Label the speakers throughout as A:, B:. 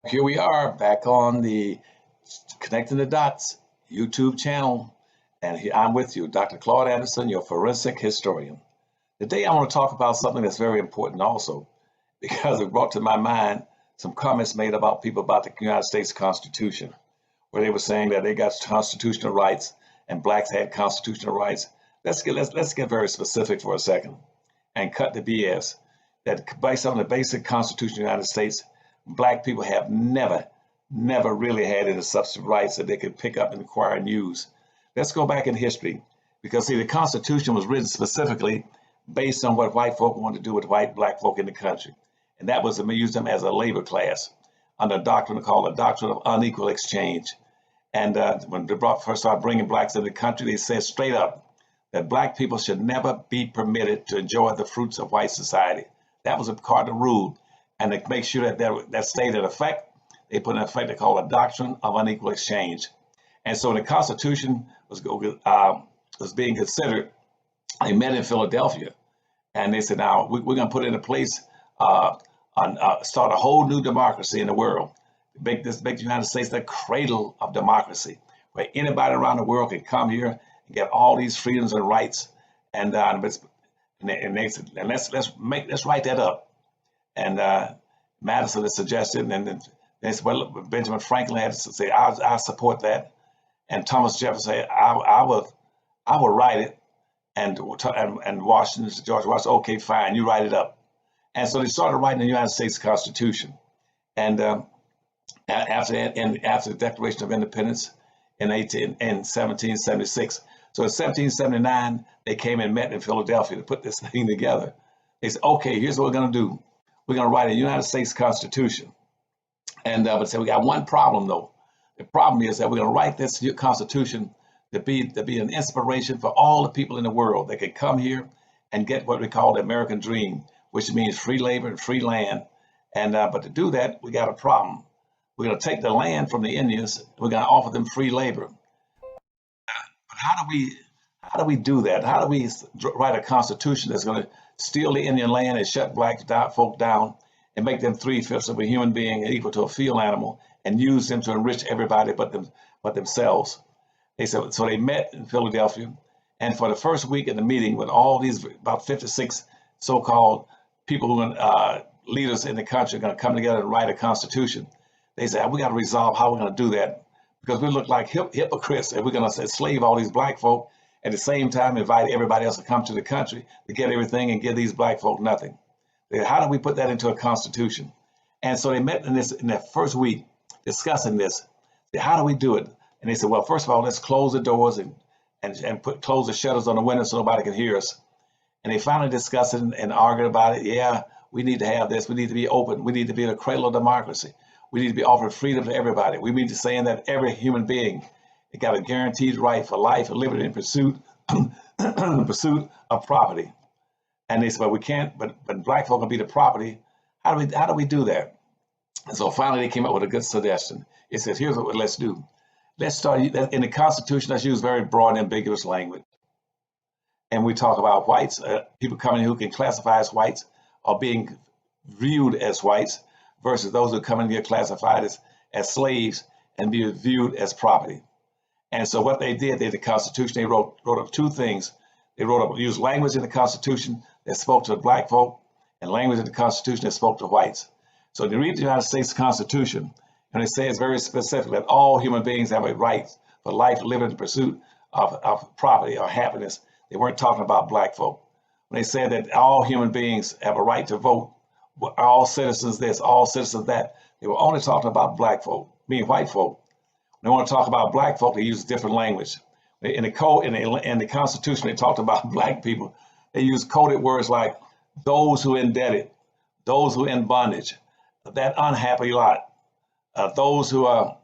A: Here we are back on the Connecting the Dots YouTube channel, and I'm with you, Dr. Claud Anderson, your forensic historian. Today I want to talk about something that's very important also, because it brought to my mind some comments made about people about the United States Constitution, where they were saying that they got constitutional rights and blacks had constitutional rights. Let's get very specific for a second and cut the BS. That based on the basic Constitution of the United States, black people have never really had any substantive rights that they could pick up and acquire and use. Let's go back in history, because see, the Constitution was written specifically based on what white folk wanted to do with black folk in the country, and that was to use them as a labor class under a doctrine called the doctrine of unequal exchange. And when they first started bringing blacks into the country, they said straight up that black people should never be permitted to enjoy the fruits of white society. That was a cardinal rule. And to make sure that that stayed in effect, they put in effect they call a doctrine of unequal exchange. And so the Constitution was being considered. They met in Philadelphia, and they said, now we're going to put into place, start a whole new democracy in the world. Make the United States the cradle of democracy, where anybody around the world can come here and get all these freedoms and rights. And they said, and let's write that up. And Madison has suggested, and then they said, well, Benjamin Franklin had to say, I support that. And Thomas Jefferson said, I will write it. And George Washington, okay, fine, you write it up. And so they started writing the United States Constitution. And after that, and after the Declaration of Independence in 1776. So in 1779, they came and met in Philadelphia to put this thing together. They said, okay, here's what we're going to do. We're going to write a United States Constitution. And but say we got one problem though. The problem is that we're going to write this Constitution to be an inspiration for all the people in the world that can come here and get what we call the American dream, which means free labor and free land. And but to do that, we got a problem. We're going to take the land from the Indians. We're going to offer them free labor. But how do we do that? How do we write a constitution that's going to steal the Indian land and shut black folk down and make them 3/5 of a human being equal to a field animal and use them to enrich everybody but themselves? They said, so they met in Philadelphia, and for the first week of the meeting, with all these about 56 so-called people who leaders in the country are going to come together and write a constitution, they said, we got to resolve how we're going to do that, because we look like hypocrites if we're going to enslave all these black folk at the same time invite everybody else to come to the country to get everything and give these black folk nothing. How do we put that into a constitution? And so they met in that first week discussing this. How do we do it? And they said, well, first of all, let's close the doors and close the shutters on the windows so nobody can hear us. And they finally discussed it and argued about it. Yeah, we need to have this. We need to be open. We need to be the cradle of democracy. We need to be offering freedom to everybody. We need to say that every human being got a guaranteed right for life, liberty, and pursuit of property. And they said, well, we can't, but black folk can be the property. How do we do that? And so finally they came up with a good suggestion. It says, here's what let's do. Let's start in the Constitution. Let's use very broad and ambiguous language. And we talk about whites, people coming in who can classify as whites or being viewed as whites, versus those who come in here classified as slaves and be viewed as property. And so what they did, the Constitution, they wrote up two things. They used language in the Constitution that spoke to black folk and language in the Constitution that spoke to whites. So if you read the United States Constitution, and it says very specifically that all human beings have a right for life, liberty, and pursuit of property or happiness. They weren't talking about black folk. When they said that all human beings have a right to vote, all citizens this, all citizens that, they were only talking about black folk, meaning white folk. When they want to talk about black folk, they use different language. In the code, in the Constitution, they talked about black people. They use coded words like those who indebted, those who in bondage, that unhappy lot, those who are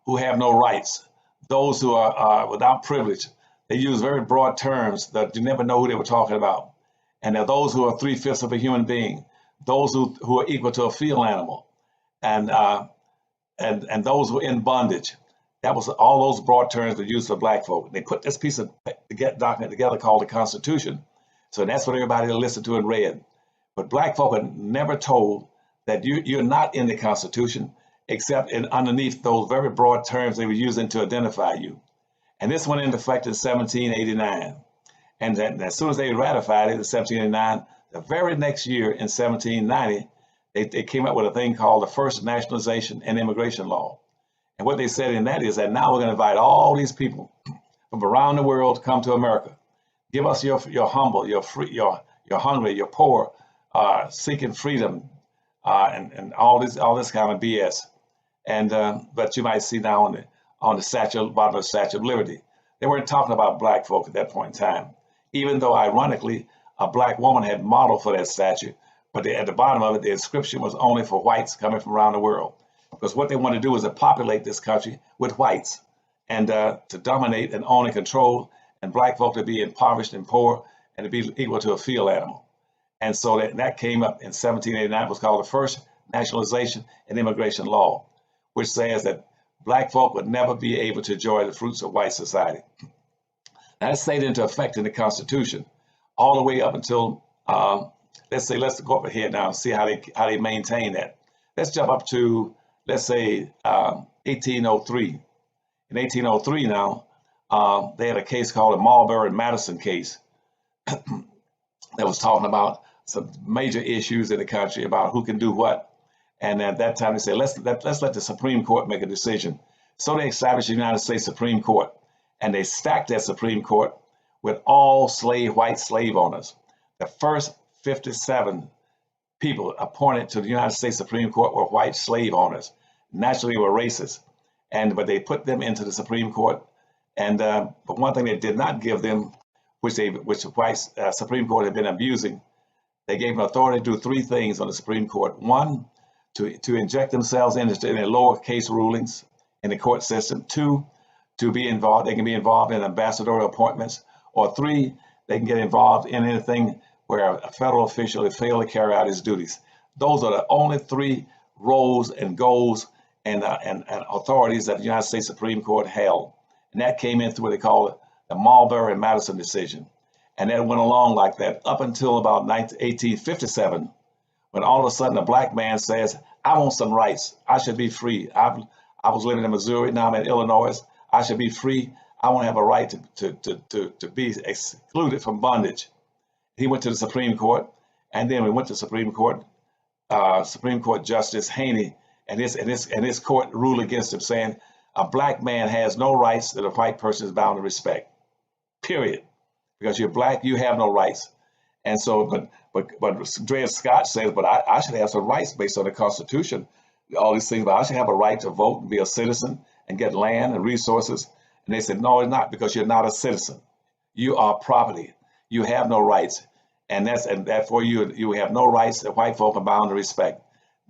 A: who have no rights, those who are without privilege. They use very broad terms that you never know who they were talking about. And there are those who are 3/5 of a human being, those who are equal to a field animal, and those who are in bondage. That was all those broad terms were used for black folk. They put this piece of document together called the Constitution. So that's what everybody listened to and read. But black folk are never told that you're not in the Constitution, except underneath those very broad terms they were using to identify you. And this went into effect in 1789. And then as soon as they ratified it in 1789, the very next year in 1790, they came up with a thing called the First Nationalization and Immigration Law. And what they said in that is that now we're going to invite all these people from around the world to come to America. Give us your humble, your free, your hungry, your poor, seeking freedom, and all this kind of BS. And but you might see now on the statue, bottom of the Statue of Liberty, they weren't talking about black folk at that point in time, even though ironically a black woman had modeled for that statue. But at the bottom of it, the inscription was only for whites coming from around the world, because what they want to do is to populate this country with whites and to dominate and own and control, and black folk to be impoverished and poor and to be equal to a field animal. And so that came up in 1789. It was called the First Nationalization and Immigration Law, which says that black folk would never be able to enjoy the fruits of white society. Now, that stayed into effect in the Constitution all the way up until let's go up ahead now and see how they maintain that. Let's jump up to, let's say, 1803. In 1803 now, they had a case called the Marlborough and Madison case that was talking about some major issues in the country about who can do what. And at that time they said, let's let the Supreme Court make a decision. So they established the United States Supreme Court, and they stacked that Supreme Court with all white slave owners. The first 57 people appointed to the United States Supreme Court were white slave owners. Naturally, were racist, but they put them into the Supreme Court. And but one thing they did not give them, which the white Supreme Court had been abusing, they gave them authority to do three things on the Supreme Court. One, to inject themselves into their lower case rulings in the court system. Two, they can be involved in ambassadorial appointments. Or three, they can get involved in anything where a federal official has failed to carry out his duties. Those are the only three roles and goals and authorities that the United States Supreme Court held. And that came in through what they call the Marlborough and Madison decision. And that went along like that up until about 1857, when all of a sudden a black man says, I want some rights. I should be free. I was living in Missouri, now I'm in Illinois. I should be free. I want to have a right to be excluded from bondage. He went to the Supreme Court, and then we went to Supreme Court Justice Haney, and his court ruled against him, saying a black man has no rights that a white person is bound to respect. Period. Because you're black, you have no rights. And so, but Dred Scott says, but I should have some rights based on the Constitution. All these things, but I should have a right to vote and be a citizen and get land and resources. And they said, no, it's not, because you're not a citizen. You are property. You have no rights. And therefore you have no rights that white folk are bound to respect.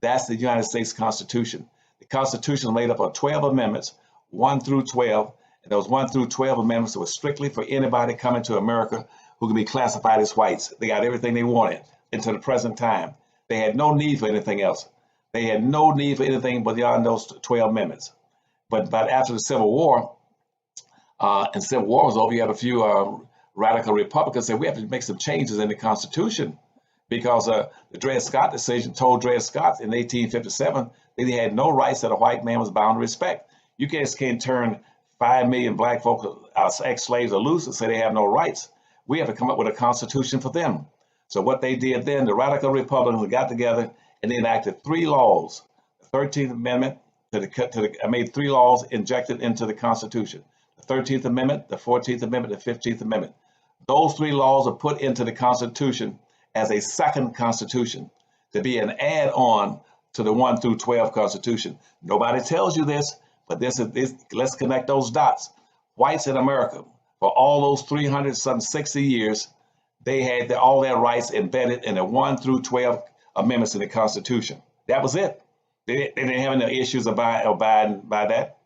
A: That's the United States Constitution. The Constitution is made up of 12 amendments, 1 through 12. And those 1 through 12 amendments were strictly for anybody coming to America who could be classified as whites. They got everything they wanted until the present time. They had no need for anything else. They had no need for anything but beyond those 12 amendments. But after the Civil War, and Civil War was over, you had a few radical Republicans said we have to make some changes in the Constitution, because the Dred Scott decision told Dred Scott in 1857 that he had no rights that a white man was bound to respect. You guys can't turn 5 million black folk, ex-slaves, or loose and say they have no rights. We have to come up with a constitution for them. So what they did then, the radical Republicans got together and they enacted 3 laws. The 13th Amendment made 3 laws injected into the Constitution. The 13th Amendment, the 14th Amendment, the 15th Amendment. Those 3 laws are put into the Constitution as a second Constitution to be an add-on to the 1 through 12 Constitution. Nobody tells you this, but let's connect those dots. Whites in America, for all those 360 years, they had all their rights embedded in the 1 through 12 amendments in the Constitution. That was it. They didn't have any issues abiding by that.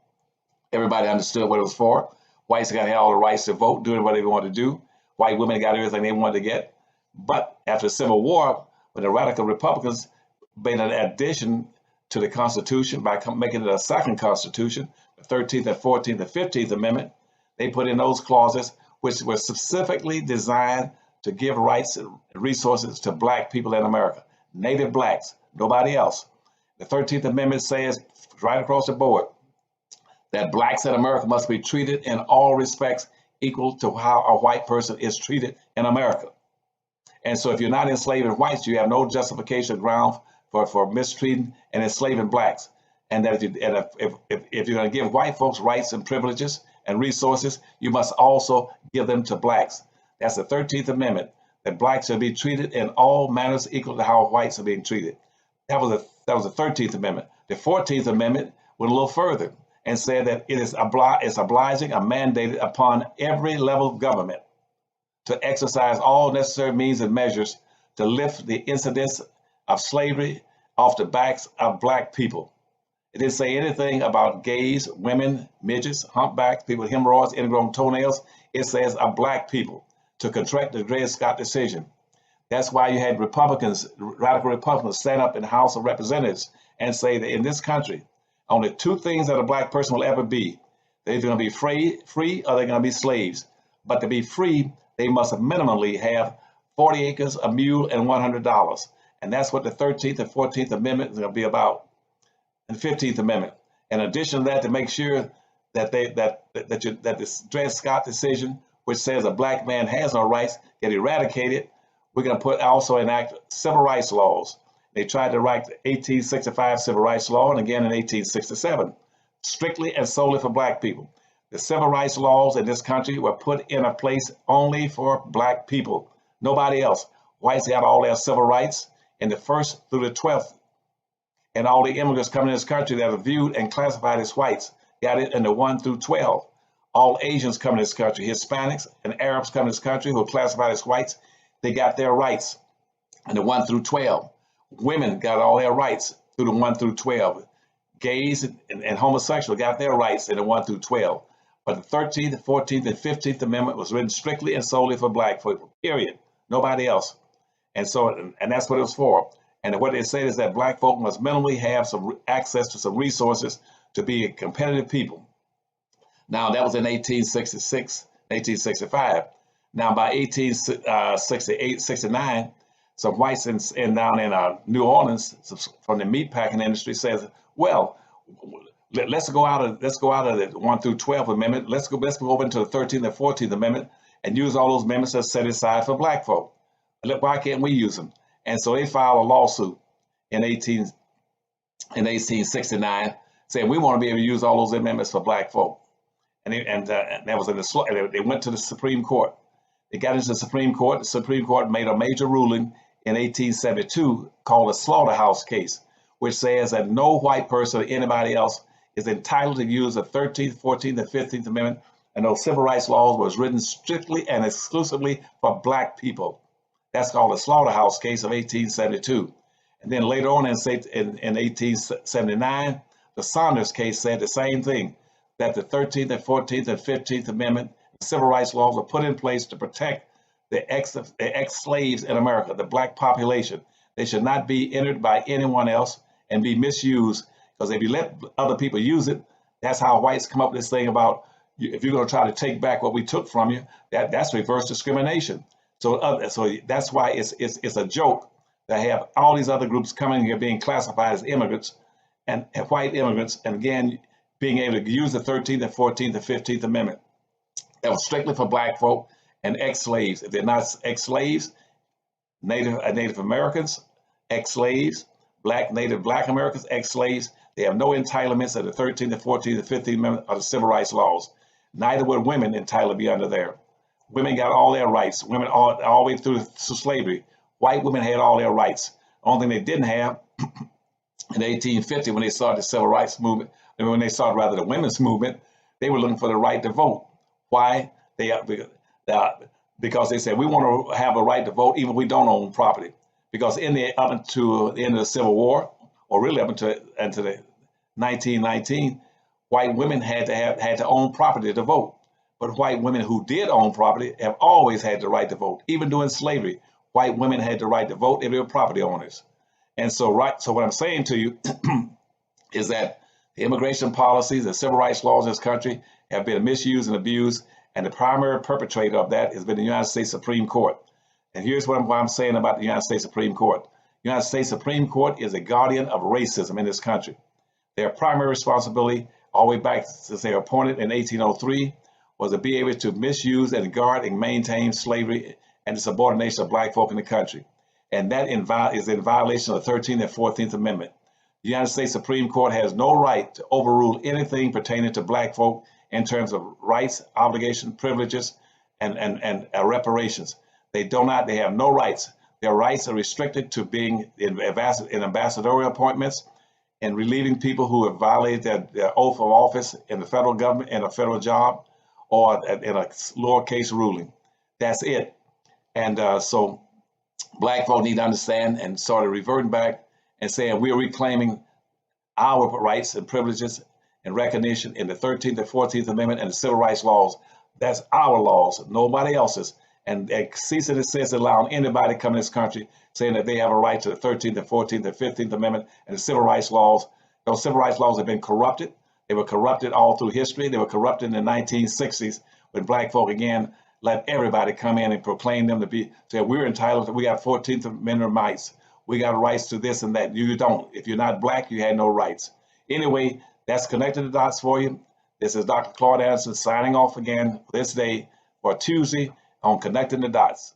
A: Everybody understood what it was for. Whites got all the rights to vote, doing whatever they wanted to do. White women got everything they wanted to get. But after the Civil War, when the radical Republicans made an addition to the Constitution by making it a second Constitution, the 13th and 14th and 15th Amendment, they put in those clauses which were specifically designed to give rights and resources to black people in America, native blacks, nobody else. The 13th Amendment says right across the board that blacks in America must be treated in all respects equal to how a white person is treated in America. And so if you're not enslaving whites, you have no justification ground for mistreating and enslaving blacks. And that if you're going to give white folks rights and privileges and resources, you must also give them to blacks. That's the 13th Amendment, that blacks should be treated in all manners equal to how whites are being treated. That was the 13th Amendment. The 14th Amendment went a little further and said that it's obliging or mandated upon every level of government to exercise all necessary means and measures to lift the incidence of slavery off the backs of black people. It didn't say anything about gays, women, midgets, humpbacks, people with hemorrhoids, ingrown toenails. It says of black people to contract the Dred Scott decision. That's why you had Republicans, radical Republicans, stand up in the House of Representatives and say that in this country, only two things that a black person will ever be. They're either going to be free or they're going to be slaves. But to be free, they must minimally have 40 acres, a mule, and $100. And that's what the 13th and 14th Amendment is going to be about. And 15th Amendment. In addition to that, to make sure that this Dred Scott decision, which says a black man has no rights, get eradicated, we're going to also enact civil rights laws. They tried to write the 1865 Civil Rights Law and again in 1867, strictly and solely for black people. The civil rights laws in this country were put in a place only for black people, nobody else. Whites got all their civil rights in the 1st through the 12th. And all the immigrants coming in this country that are viewed and classified as whites got it in the 1 through 12. All Asians coming to this country, Hispanics and Arabs coming to this country who are classified as whites, they got their rights in the 1 through 12. Women got all their rights through the 1 through 12. Gays and homosexuals got their rights in the 1 through 12. But the 13th, 14th, and 15th Amendment was written strictly and solely for black people, period. Nobody else. And so, and that's what it was for. And what they said is that black folk must minimally have some access to some resources to be a competitive people. Now, that was in 1866, 1865. Now, by 1868, 69, some whites down in New Orleans from the meatpacking industry says, well, let's go out of the 1 through 12 amendment. Let's go over into the 13th and 14th Amendment and use all those amendments that's set aside for black folk. Why can't we use them? And so they filed a lawsuit in 1869 saying we want to be able to use all those amendments for black folk. And that was they went to the Supreme Court. They got into the Supreme Court. The Supreme Court made a major ruling in 1872 called the Slaughterhouse case, which says that no white person or anybody else is entitled to use the 13th, 14th, and 15th Amendment, and those civil rights laws was written strictly and exclusively for black people. That's called the Slaughterhouse case of 1872. And then later on in 1879, the Saunders case said the same thing, that the 13th and 14th and 15th Amendment civil rights laws were put in place to protect the ex-slaves in America, the black population. They should not be entered by anyone else and be misused, because if you let other people use it, that's how whites come up with this thing about if you're going to try to take back what we took from you, that's reverse discrimination. So that's why it's a joke to have all these other groups coming here being classified as immigrants and white immigrants, and again being able to use the 13th and 14th and 15th Amendment. That was strictly for black folk and ex-slaves. If they're not ex-slaves, Native Americans, ex-slaves, black Americans, ex-slaves, they have no entitlements of the 13th, the 14th, the 15th Amendment of the civil rights laws. Neither were women entitled to be under there. Women got all their rights. Women all the way through slavery. White women had all their rights. The only thing they didn't have in 1850 when they started the civil rights movement, and when they started rather the women's movement, they were looking for the right to vote. Why? Because they said we want to have a right to vote even if we don't own property. Because up until the end of the Civil War, or really up until the 1919, white women had to own property to vote. But white women who did own property have always had the right to vote. Even during slavery, white women had the right to vote if they were property owners. And so what I'm saying to you is that the immigration policies, the civil rights laws in this country have been misused and abused, and the primary perpetrator of that has been the United States Supreme Court. And here's what I'm saying about the United States Supreme Court. United States Supreme Court is a guardian of racism in this country. Their primary responsibility, all the way back since they were appointed in 1803, was to be able to misuse and guard and maintain slavery and the subordination of black folk in the country. And that is in violation of the 13th and 14th Amendment. The United States Supreme Court has no right to overrule anything pertaining to black folk in terms of rights, obligations, privileges, and reparations. They have no rights. Their rights are restricted to being in ambassadorial appointments and relieving people who have violated their oath of office in the federal government, in a federal job, or in a lowercase ruling. That's it. And so black folk need to understand and sort of reverting back and saying we're reclaiming our rights and privileges and recognition in the 13th and 14th Amendment and the civil rights laws. That's our laws, nobody else's. And cease and desist allowing anybody to come in this country saying that they have a right to the 13th and 14th and 15th Amendment and the civil rights laws. Those civil rights laws have been corrupted. They were corrupted all through history. They were corrupted in the 1960s when black folk again let everybody come in and proclaim them to be, say we're entitled to, we got 14th Amendment rights. We got rights to this and that. You don't. If you're not black, you had no rights. Anyway, that's connecting the dots for you. This is Dr. Claud Anderson signing off again this day for Tuesday on Connecting the Dots.